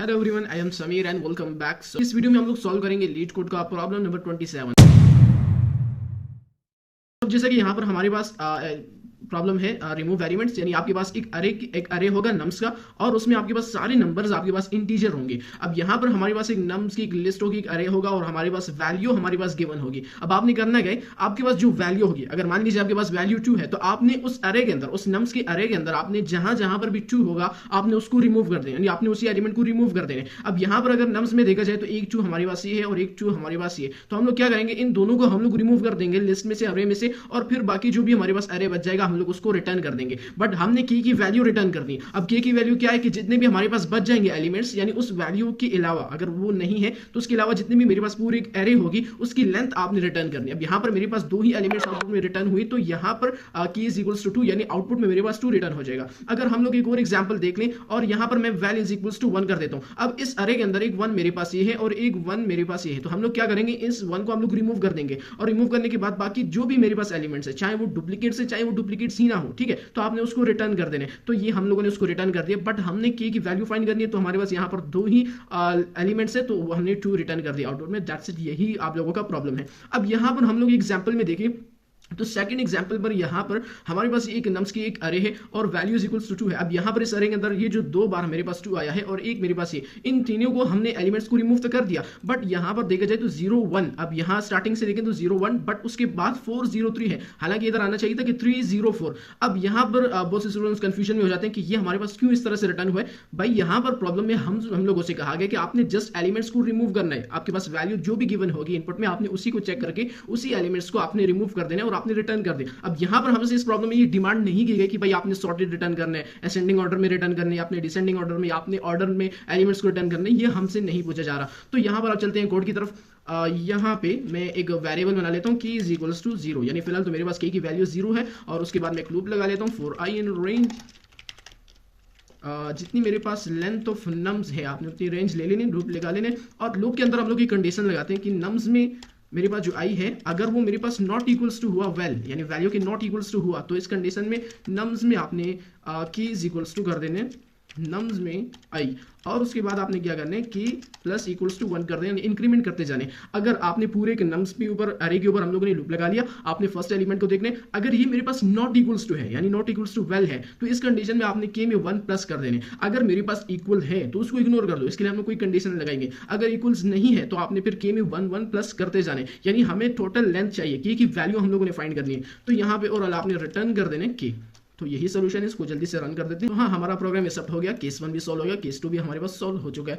Hello everyone, I am Sameer and welcome back. इस video में हम लोग सॉल्व करेंगे लीड कोड का प्रॉब्लम नंबर 27। अब जैसा कि यहाँ पर हमारे पास प्रॉब्लम है रिमूव एलिमेंट्स, यानी आपके पास एक अरे होगा नम्स का, और उसमें आपके पास सारे नंबर्स आपके पास इंटीजर होंगे। अब यहाँ पर हमारे पास एक नम्स की एक लिस्ट होगी, एक अरे होगा, और हमारे पास वैल्यू हमारे पास गिवन होगी। अब आपने करना क्या है, आपके पास जो वैल्यू होगी, अगर मान लीजिए आपके पास वैल्यू 2 है, तो आपने उस अरे के अंदर, उस नम्स के अरे के अंदर आपने जहां जहां पर भी 2 होगा आपने उसको रिमूव कर देना, यानी आपने उसी एलिमेंट को रिमूव कर देना। अब यहाँ पर अगर नम्स में देखा जाए तो एक 2 हमारे पास ये है और एक 2 हमारे पास ये, तो हम लोग क्या करेंगे, इन दोनों को हम लोग रिमूव कर देंगे लिस्ट में से, अरे में से, और फिर बाकी जो भी हमारे पास अरे बच जाएगा हम लोग उसको रिटर्न कर देंगे। बट हमने की वैल्यू रिटर्न कर दी। अब की वैल्यू क्या है कि जितने भी हमारे पास बच जाएंगे एलिमेंट्स, यानी उस वैल्यू के अलावा, अगर वो नहीं है तो उसके अलावा जितने भी मेरे पास पूरी एक एरे होगी उसकी लेंथ आपने रिटर्न करनी है। अब यहां पर मेरे पास 2 ही एलिमेंट्स आउटपुट में रिटर्न हुई, तो यहां पर की इज इक्वल्स टू 2, यानी आउटपुट में मेरे पास 2 रिटर्न हो जाएगा। अगर हम लोग एक और एग्जांपल देख लें, और यहां पर मैं वैल इज इक्वल्स टू 1 कर देता हूं। अब इस अरे के अंदर एक 1 मेरे पास ये है और एक 1 मेरे पास ये है, तो हम लोग क्या करेंगे, इस 1 को हम लोग रिमूव कर देंगे, और रिमूव करने के बाद बाकी जो भी मेरे पास एलिमेंट्स है, चाहे वो डुप्लीकेट से चाहे वो डुप्लीकेट ही ना हो, ठीक है, तो आपने उसको रिटर्न कर देने। तो ये हम लोगों ने उसको रिटर्न कर दिया, बट हमने की वैल्यू फाइंड करनी है, तो हमारे पास यहाँ पर 2 ही एलिमेंट्स है, तो हमने 2 रिटर्न कर दिया आउटपुट में। दैट्स इट, यही आप लोगों का प्रॉब्लम है। अब यहाँ पर हम लोग एग्जाम्पल में देखें तो सेकंड एग्जांपल पर यहां पर हमारे पास एक नम्स की एक अरे है और वैल्यू इज इक्वल्स टू 2 है। अब यहां पर इस अरे के अंदर ये जो 2 बार मेरे पास 2 आया है और एक मेरे पास ये, इन तीनों को हमने एलिमेंट्स को रिमूव तो कर दिया, बट यहां पर देखा जाए तो 0 1, अब यहां स्टार्टिंग से देखें तो 0 1, बट उसके बाद 4 0 3 है। हालांकि इधर आना चाहिए था कि 3 0 4। अब यहां पर बहुत से स्टूडेंट्स कंफ्यूजन में हो जाते हैं कि ये हमारे पास क्यों इस तरह से रिटर्न हुआ है। भाई यहां पर प्रॉब्लम में हम लोगों से कहा गया कि आपने जस्ट एलिमेंट्स को रिमूव करना है। आपके पास वैल्यू जो भी गिवन होगी इनपुट में, आपने उसी को चेक करके उसी एलिमेंट्स को आपने रिमूव कर देना है और आपने रिटर्न कर देना। अब यहां पर हमसे इस प्रॉब्लम में ये डिमांड नहीं की गई कि भाई आपने सॉर्टेड रिटर्न करना है, असेंडिंग ऑर्डर में रिटर्न करने, आपने डिसेंडिंग ऑर्डर में, आपने ऑर्डर में एलिमेंट्स को रिटर्न करने, ये हमसे नहीं पूछा जा रहा। तो यहां पर आप चलते हैं कोड की तरफ। यहाँ पे मैं एक वेरिएबल बना लेता हूँ की इज इक्वल्स टू 0, यानी फिलहाल तो मेरे पास की वैल्यू 0 है, और उसके बाद मैं एक लूप लगा लेता हूँ फॉर आई इन रेंज। जितनी मेरे पास लेंथ ऑफ नम्स है आपने उतनी रेंज ले लेनी, लूप लगा लेने, और लूप के अंदर हम लोग ये कंडीशन लगाते हैं कि नम्स में मेरे पास जो आई है अगर वो मेरे पास नॉट इक्वल्स टू हुआ वेल, यानी वैल्यू के नॉट इक्वल्स टू हुआ, तो इस कंडीशन में नम्स में आपने की इज इक्वल्स टू कर देने नम्स में आई, और उसके बाद आपने क्या करना है कि प्लस इक्वल्स टू 1 कर देना, इंक्रीमेंट करते जाने। अगर आपने पूरे के नम्स के ऊपर, अरे के ऊपर हम लोगों ने लूप लगा लिया, आपने फर्स्ट एलिमेंट को देखने, अगर ये मेरे पास नॉट इक्वल्स टू है, यानी नॉट इक्वल्स टू वेल है, तो इस कंडीशन में आपने के में 1 प्लस कर देने। अगर मेरे पास इक्वल है तो उसको इग्नोर कर दो, इसके लिए हम कोई कंडीशन लगाएंगे। अगर इक्वल्स नहीं है तो आपने फिर के में 1 प्लस करते जाने, यानी हमें टोटल लेंथ चाहिए की वैल्यू हम लोगों ने फाइंड करनी है। तो यहाँ पे और आपने रिटर्न कर देने के। तो यही सोल्यूशन है, इसको जल्दी से रन कर देते हैं। तो हाँ, हमारा प्रोग्राम ये सब हो गया, केस 1 भी सॉल्व हो गया, केस 2 भी हमारे पास सॉल्व हो चुका है।